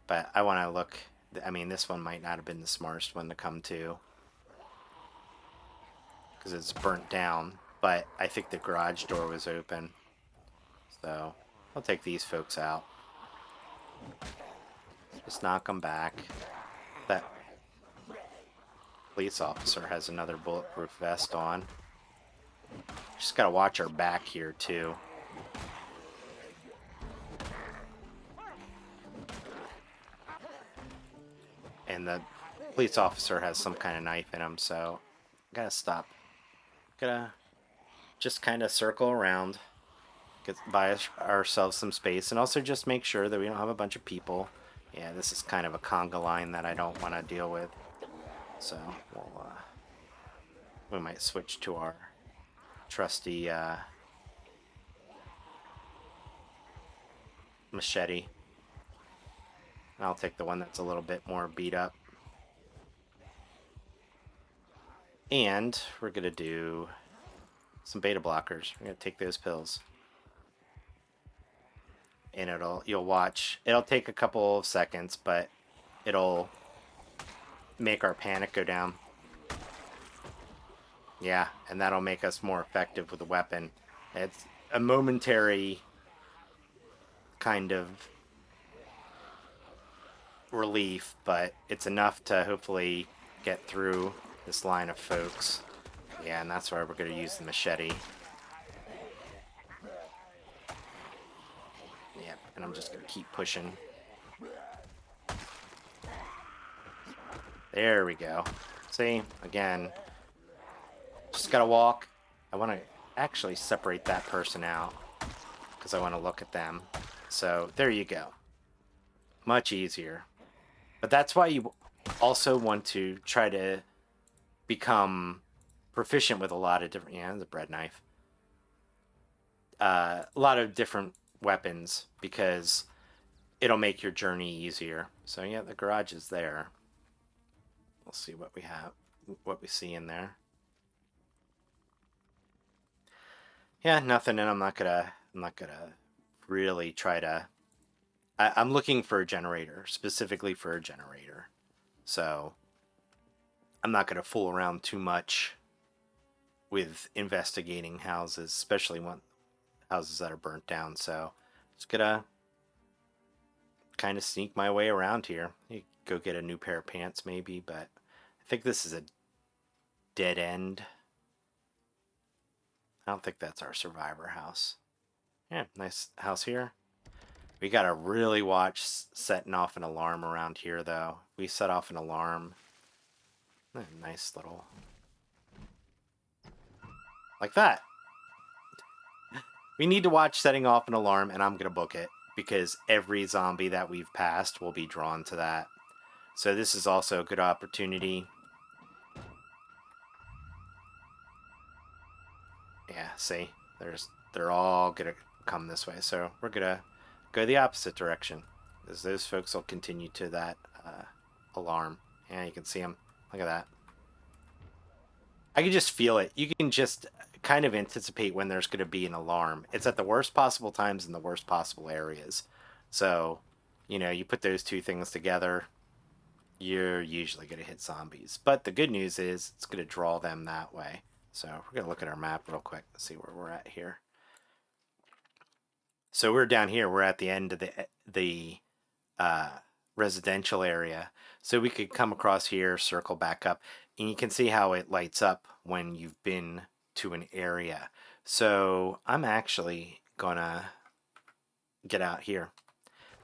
But I want to look. I mean, this one might not have been the smartest one to come to. because it's burnt down. But I think the garage door was open. So I'll take these folks out. Just knock them back. That police officer has another bulletproof vest on. Just gotta watch our back here too. And the police officer has some kind of knife in him, so gotta stop. Gotta just kind of circle around, buy ourselves some space, and also just make sure that we don't have a bunch of people. Yeah, this is kind of a conga line that I don't want to deal with. So we might switch to our trusty machete. And I'll take the one that's a little bit more beat up. And we're going to do some beta blockers. We're going to take those pills. And you'll watch, it'll take a couple of seconds, but it'll make our panic go down. Yeah, and that'll make us more effective with the weapon. It's a momentary kind of relief, but it's enough to hopefully get through this line of folks. Yeah, and that's why we're going to use the machete. Yeah, and I'm just going to keep pushing. There we go. See, again, just got to walk. I want to actually separate that person out because I want to look at them. So there you go. Much easier. But that's why you also want to try to become proficient with a lot of different, yeah, the bread knife. A lot of different weapons because it'll make your journey easier. So yeah, the garage is there. We'll see what we have, what we see in there. Yeah, nothing, and I'm not gonna really try to. I'm looking for a generator, specifically for a generator. So I'm not gonna fool around too much with investigating houses, especially houses that are burnt down. So just gonna kind of sneak my way around here. You go get a new pair of pants maybe, but I think this is a dead end. I don't think that's our survivor house. Yeah, nice house here. We gotta really watch setting off an alarm around here though. We set off an alarm. Nice little... like that. We need to watch setting off an alarm, and I'm gonna book it because every zombie that we've passed will be drawn to that. So this is also a good opportunity. Yeah, see, they're all gonna come this way. So we're gonna go the opposite direction, because those folks will continue to that alarm. Yeah, you can see them. Look at that. I can just feel it. You can just kind of anticipate when there's going to be an alarm. It's at the worst possible times in the worst possible areas. So, you put those two things together, you're usually going to hit zombies. But the good news is it's going to draw them that way. So we're going to look at our map real quick and see where we're at here. So we're down here. We're at the end of the residential area. So we could come across here, circle back up, and you can see how it lights up when you've been to an area. So I'm actually gonna get out here.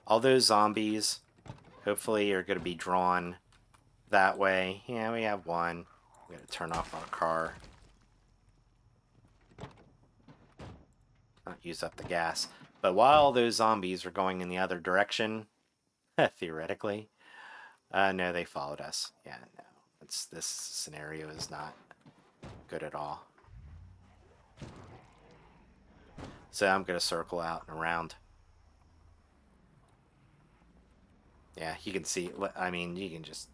All those zombies hopefully are gonna be drawn that way. Yeah, we have one. I'm gonna turn off our car. Not use up the gas. But while those zombies are going in the other direction, theoretically, no, they followed us. Yeah, no. This scenario is not good at all. So I'm going to circle out and around. Yeah, you can see, I mean, you can just...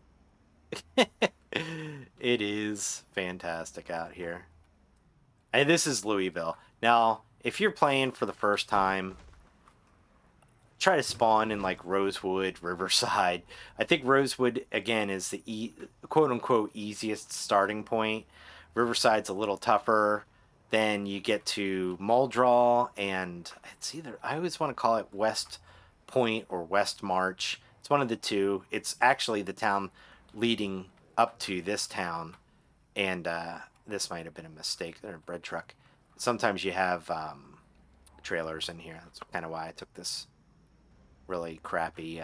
It is fantastic out here. And this is Louisville. Now, if you're playing for the first time, try to spawn in like Rosewood, Riverside. I think Rosewood again is the quote-unquote easiest starting point. Riverside's a little tougher. Then you get to Muldraw, and it's either, I always want to call it West Point or West March. It's one of the two. It's actually the town leading up to this town, and this might have been a mistake. They're a bread truck. Sometimes you have trailers in here. That's kind of why I took this really crappy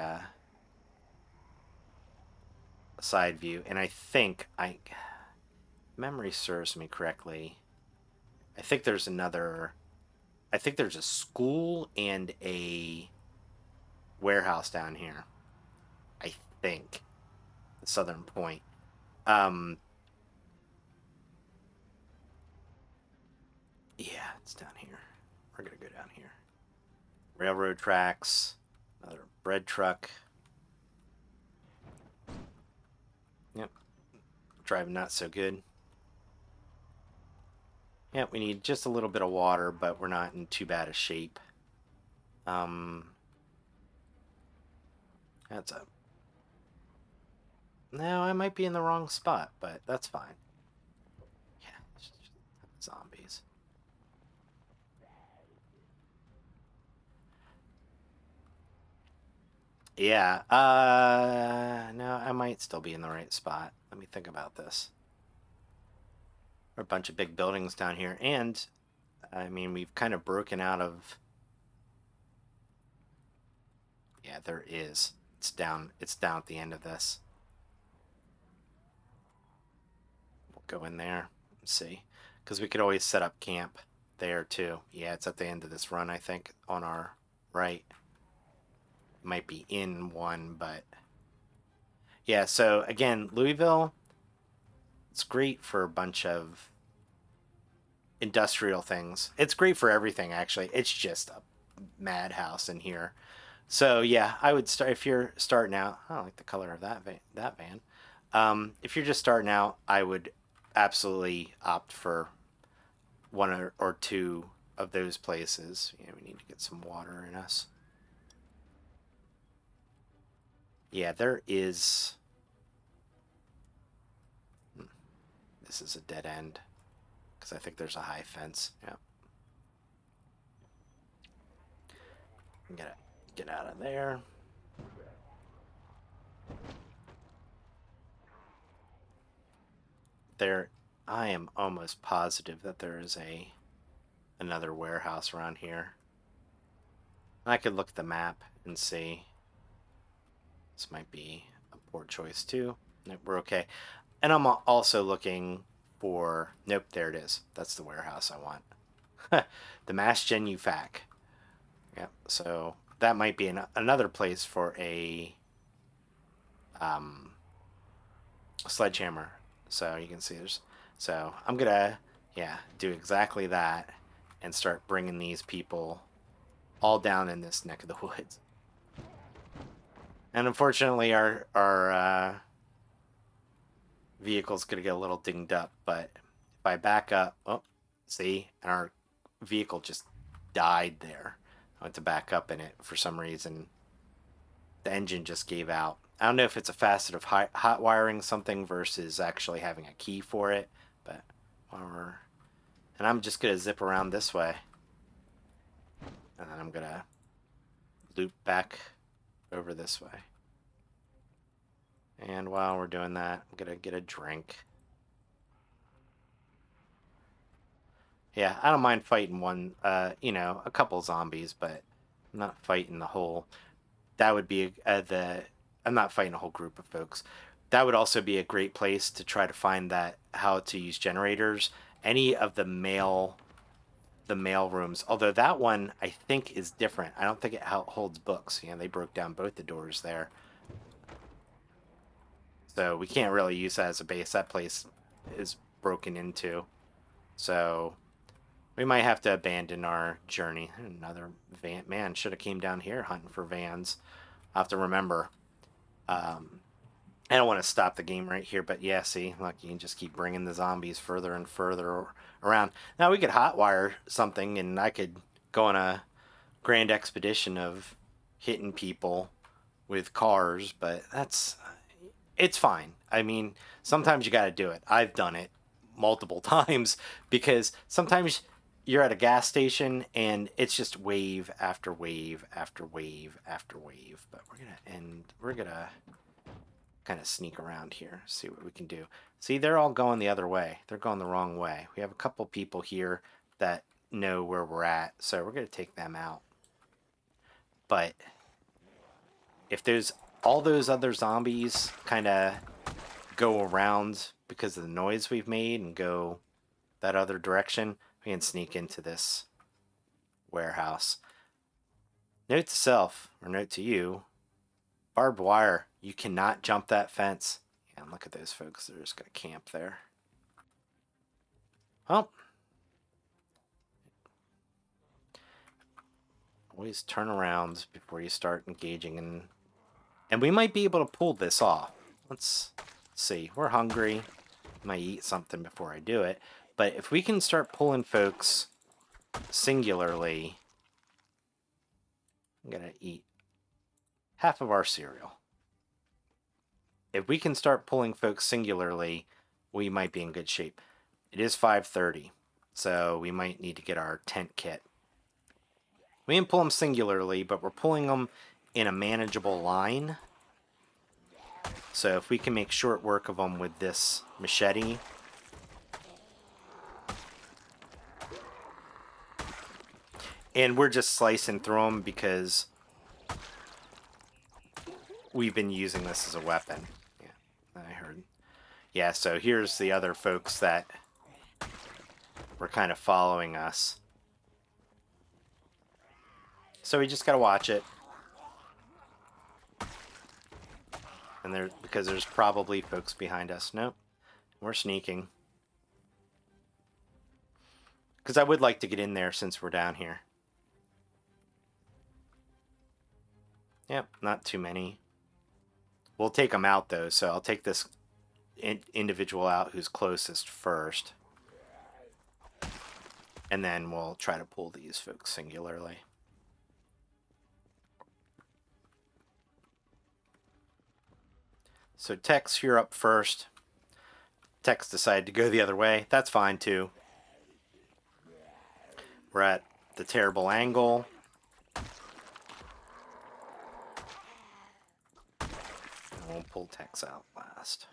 side view. And I think memory serves me correctly. I think there's another. I think there's a school and a warehouse down here. I think the Southern Point. Um, yeah, it's down here. We're gonna go down here. Railroad tracks. Another bread truck. Yep. Driving not so good. Yep, we need just a little bit of water, but we're not in too bad a shape. That's a... No, I might be in the wrong spot, but that's fine. Yeah, it's just zombies. Yeah, no, I might still be in the right spot. Let me think about this. There are a bunch of big buildings down here, and, I mean, we've kind of broken out of... Yeah, there is. It's down at the end of this. We'll go in there and see. Because we could always set up camp there, too. Yeah, it's at the end of this run, I think, on our right. Might be in one, but... Yeah, so, again, Louisville, it's great for a bunch of industrial things. It's great for everything, actually. It's just a madhouse in here. So yeah, I would start if you're starting out. I don't like the color of that van. If you're just starting out, I would absolutely opt for one or two of those places. Yeah, we need to get some water in us. Yeah, there is. This is a dead end because I think there's a high fence. Yeah. Get out of there. There, I am almost positive that there is another warehouse around here. I could look at the map and see. This might be a poor choice too. Nope, we're okay. And I'm also looking for. Nope, there it is. That's the warehouse I want. The Mass Genufac. Yep. So that might be another place for a sledgehammer. So you can see there's. So I'm gonna, yeah, do exactly that and start bringing these people all down in this neck of the woods. And unfortunately, our vehicle's gonna get a little dinged up. But if I back up, oh, see, and our vehicle just died there. I went to back up in it for some reason. The engine just gave out. I don't know if it's a facet of hot wiring something versus actually having a key for it, but whatever. And I'm just gonna zip around this way, and then I'm gonna loop back over this way. And while we're doing that, I'm gonna get a drink. Yeah, I don't mind fighting one, a couple zombies, but I'm not fighting the whole. That would be I'm not fighting a whole group of folks. That would also be a great place to try to find that how to use generators. Any of the mail rooms. Although that one I think is different. I don't think it holds books. You know, they broke down both the doors there. So we can't really use that as a base. That place is broken into. So we might have to abandon our journey. Another van. Man, should have came down here hunting for vans. I'll have to remember. I don't want to stop the game right here, but yeah, see, look, you can just keep bringing the zombies further and further around. Now we could hotwire something, and I could go on a grand expedition of hitting people with cars, but it's fine. I mean, sometimes you got to do it. I've done it multiple times, because sometimes you're at a gas station and it's just wave after wave after wave after wave. But we're gonna kind of sneak around here, see what we can do. See, they're all going the other way. They're going the wrong way. We have a couple people here that know where we're at, so we're gonna take them out. But if there's all those other zombies kind of go around because of the noise we've made and go that other direction, we can sneak into this warehouse. Note to self, or note to you, barbed wire, you cannot jump that fence. Yeah, and look at those folks, they're just going to camp there. Well, always turn around before you start engaging in... And we might be able to pull this off. Let's see. We're hungry. Might eat something before I do it. But if we can start pulling folks singularly, I'm going to eat half of our cereal. If we can start pulling folks singularly, we might be in good shape. It is 5:30, so we might need to get our tent kit. We didn't pull them singularly, but we're pulling them in a manageable line. So if we can make short work of them with this machete, and we're just slicing through them because we've been using this as a weapon. Yeah, I heard. Yeah, so here's the other folks that were kind of following us. So we just gotta watch it. And because there's probably folks behind us. Nope, we're sneaking. Because I would like to get in there since we're down here. Yep, not too many. We'll take them out though, so I'll take this individual out who's closest first. And then we'll try to pull these folks singularly. So Tex, you're up first. Tex decided to go the other way. That's fine too. We're at the terrible angle. And we'll pull Tex out last.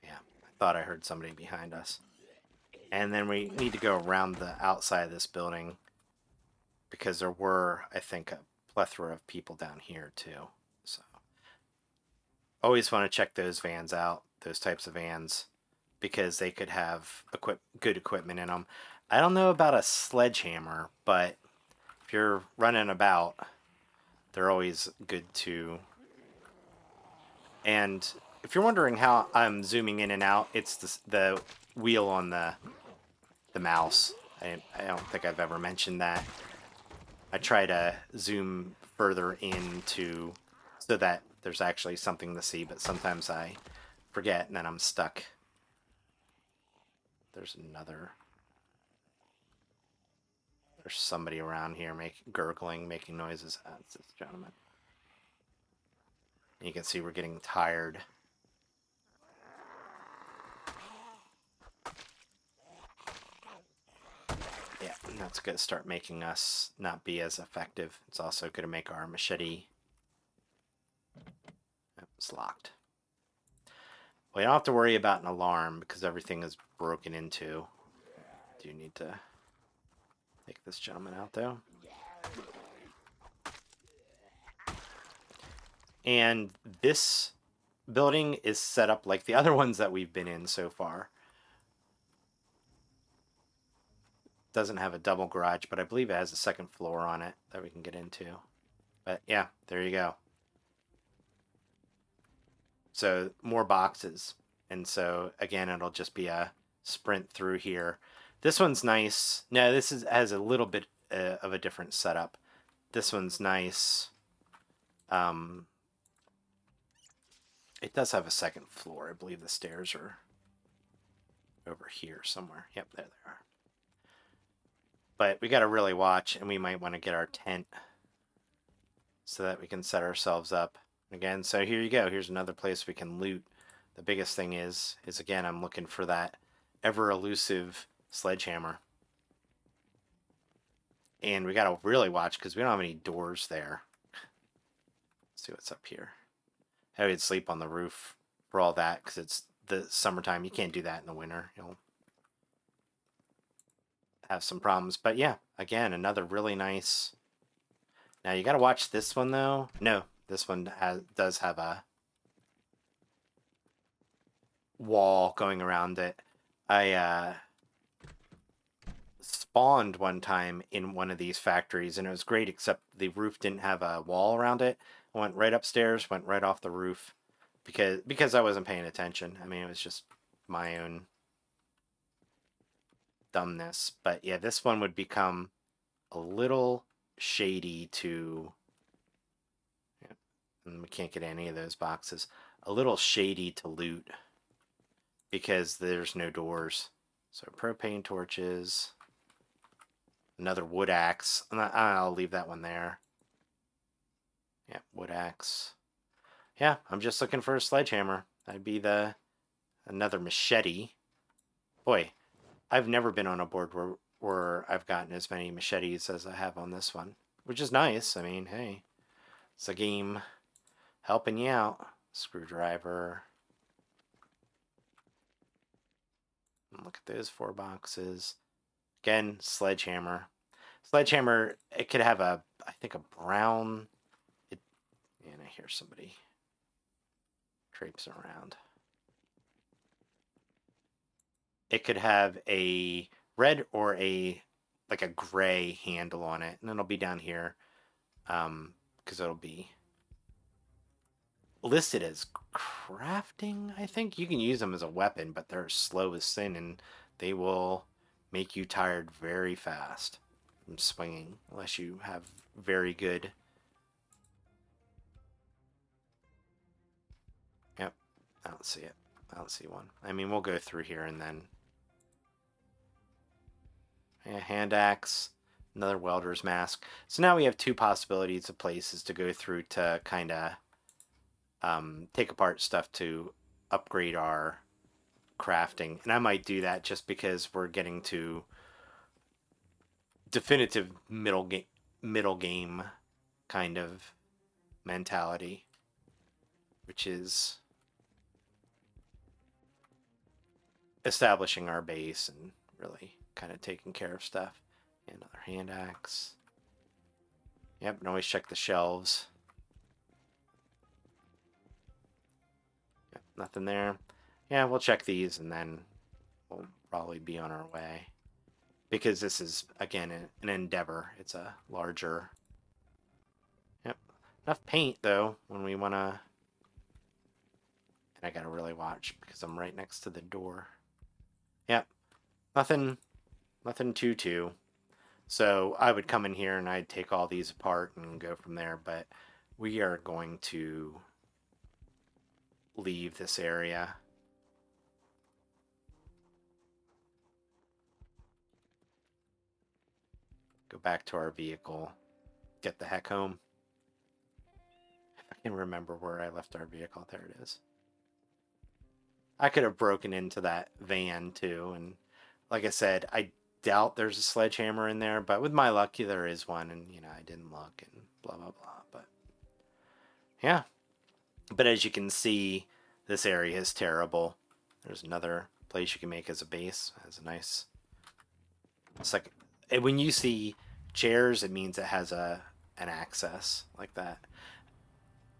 Yeah, I thought I heard somebody behind us. And then we need to go around the outside of this building, because there were, I think, a plethora of people down here too. So always want to check those vans out, those types of vans, because they could have good equipment in them. I don't know about a sledgehammer, but if you're running about, they're always good to. And if you're wondering how I'm zooming in and out, it's the wheel on the mouse. I don't think I've ever mentioned that. I try to zoom further into so that there's actually something to see, but sometimes I forget and then I'm stuck. There's somebody around here gurgling, making noises. That's this gentleman. You can see we're getting tired. Yeah, and that's going to start making us not be as effective. It's also going to make our machete... It's locked. Well, you don't have to worry about an alarm because everything is broken into. Do you need to take this gentleman out, though? And this building is set up like the other ones that we've been in so far. Doesn't have a double garage, but I believe it has a second floor on it that we can get into. But yeah, there you go. So more boxes. And so again, it'll just be a sprint through here. This one's nice. No, has a little bit of a different setup. This one's nice. It does have a second floor. I believe the stairs are over here somewhere. Yep, there they are. But we got to really watch, and we might want to get our tent so that we can set ourselves up. Again, so here you go. Here's another place we can loot. The biggest thing is again, I'm looking for that ever elusive sledgehammer. And we gotta really watch because we don't have any doors there. Let's see what's up here. I would sleep on the roof for all that because it's the summertime. You can't do that in the winter. You'll have some problems. But yeah, again, another really nice. Now you gotta watch this one though. No, this one does have a wall going around it. I spawned one time in one of these factories and it was great, except the roof didn't have a wall around it. I went right upstairs, went right off the roof because I wasn't paying attention. I mean, it was just my own dumbness. But yeah, this one would become a little shady to, yeah, and we can't get any of those boxes. A little shady to loot because there's no doors. So propane torches. Another wood axe. I'll leave that one there. Yeah, wood axe. Yeah, I'm just looking for a sledgehammer. That'd be another machete. Boy, I've never been on a board where I've gotten as many machetes as I have on this one, which is nice. I mean, hey, it's a game helping you out. Screwdriver. Look at those 4 boxes. Again, sledgehammer. Sledgehammer, it could have I think a brown, and I hear somebody traipsing around. It could have a red or like a gray handle on it, and it'll be down here, because it'll be listed as crafting. I think you can use them as a weapon, but they're slow as sin, and they will make you tired very fast from swinging unless you have very good. Yep, I don't see it. I don't see one. I mean, we'll go through here and then. Yeah, hand axe, another welder's mask. So now we have 2 possibilities of places to go through to kind of take apart stuff to upgrade our crafting. And I might do that just because we're getting to definitive middle game kind of mentality, which is establishing our base and really kind of taking care of stuff. Another hand axe. Yep, and always check the shelves. Yep, nothing there. Yeah, we'll check these and then we'll probably be on our way. Because this is, again, an endeavor. It's a larger... Yep. Enough paint, though, when we want to... And I gotta really watch because I'm right next to the door. Yep. Nothing too. So I would come in here and I'd take all these apart and go from there, but we are going to leave this area. Go back to our vehicle. Get the heck home. If I can remember where I left our vehicle. There it is. I could have broken into that van too, and like I said, I doubt there's a sledgehammer in there, but with my luck, there is one, and I didn't look, and blah blah blah. But yeah, but as you can see, this area is terrible. There's another place you can make as a base. It has a nice. It's like when you see chairs, it means it has an access like that.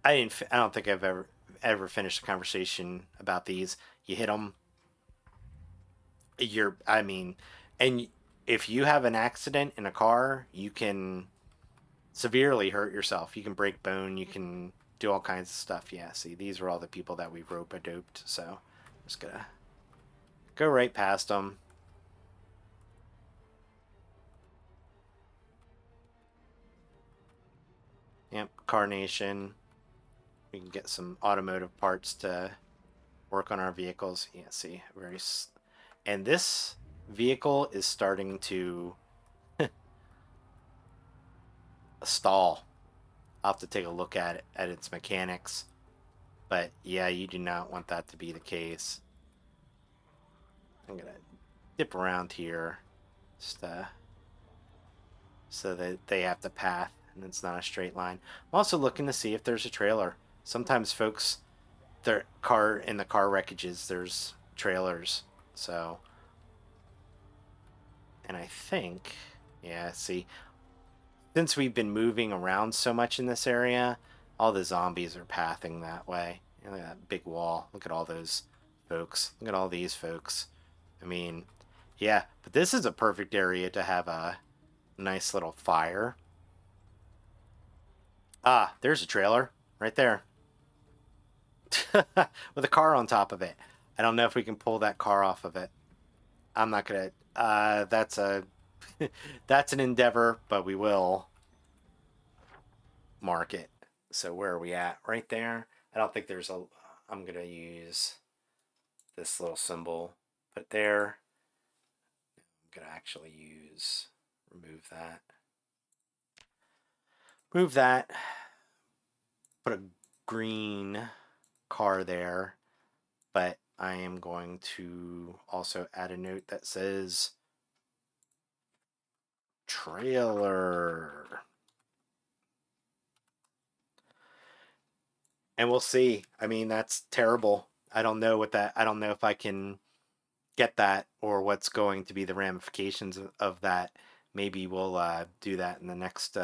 I don't think I've ever finished a conversation about these. You hit them. And if you have an accident in a car, you can severely hurt yourself. You can break bone. You can do all kinds of stuff. Yeah, see, these are all the people that we've rope-a-doped. So I'm just gonna go right past them. Yep, Carnation. We can get some automotive parts to work on our vehicles. Yeah, see, and this vehicle is starting to stall. I'll have to take a look at its mechanics. But yeah, you do not want that to be the case. I'm gonna dip around here, just so that they have to path and it's not a straight line. I'm also looking to see if there's a trailer. Sometimes folks, their car in the car wreckages, there's trailers. So, and I think, yeah, see, since we've been moving around so much in this area, all the zombies are pathing that way. Look at that big wall. Look at all those folks. Look at all these folks. I mean, yeah, but this is a perfect area to have a nice little fire. Ah, there's a trailer right there with a car on top of it. I don't know if we can pull that car off of it. I'm not gonna. That's a that's an endeavor, but we will mark it. So where are we at? Right there. I don't think there's a. I'm gonna use this little symbol. Put there. I'm gonna actually use remove that. Move that. Put a green car there, but I am going to also add a note that says trailer. And we'll see. I mean, that's terrible. I don't know what that, I don't know if I can get that or what's going to be the ramifications of that. Maybe we'll do that in the next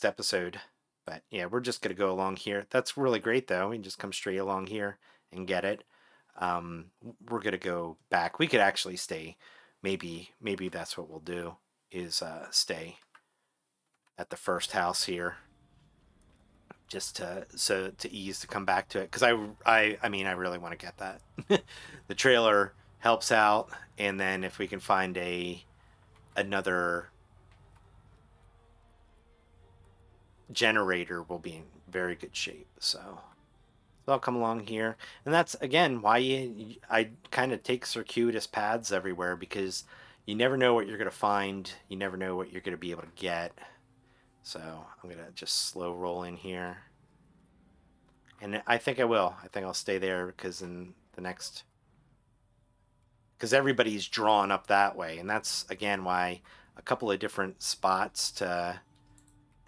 episode. But yeah, we're just going to go along here. That's really great, though. We can just come straight along here and get it. We're going to go back. We could actually stay. Maybe that's what we'll do is stay at the first house here just to ease to come back to it because I mean I really want to get that. The trailer helps out, and then if we can find another generator, we'll be in very good shape. So I'll come along here, and that's again why I kind of take circuitous paths everywhere because you never know what you're gonna find. You never know what you're gonna be able to get. So I'm gonna just slow roll in here. And I think I will. I think I'll stay there because in the next, because everybody's drawn up that way, and that's again why a couple of different spots to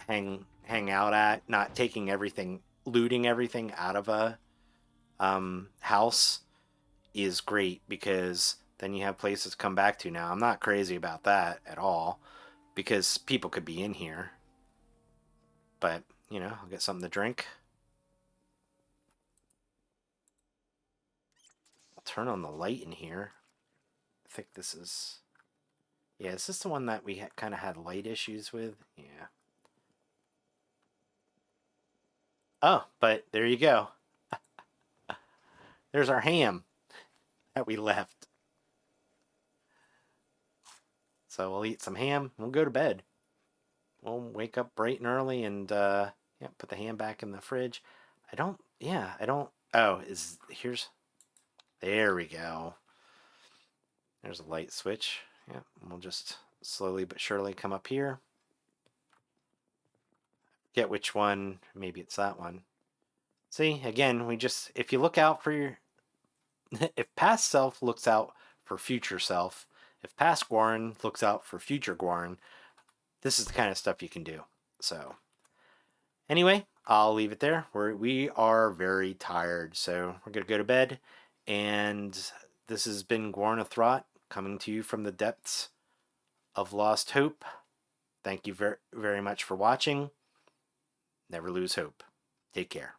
hang out at, not taking everything, looting everything out of a house is great because then you have places to come back to. Now I'm not crazy about that at all because people could be in here, but I'll get something to drink. Turn on the light in here. I think this is... Yeah, is this the one that we kind of had light issues with? Yeah. Oh, but there you go. There's our ham that we left. So we'll eat some ham. We'll go to bed. We'll wake up bright and early and yeah, put the ham back in the fridge. I don't... Oh, there we go. There's a light switch. Yeah, we'll just slowly but surely come up here. Get which one. Maybe it's that one. See, again, if you look out for your... if past self looks out for future self, if past Warren looks out for future Warren, this is the kind of stuff you can do. So, anyway, I'll leave it there. We are very tired, so we're going to go to bed. And this has been Gorn of Throt coming to you from the depths of lost hope. Thank you very, very much for watching. Never lose hope. Take care.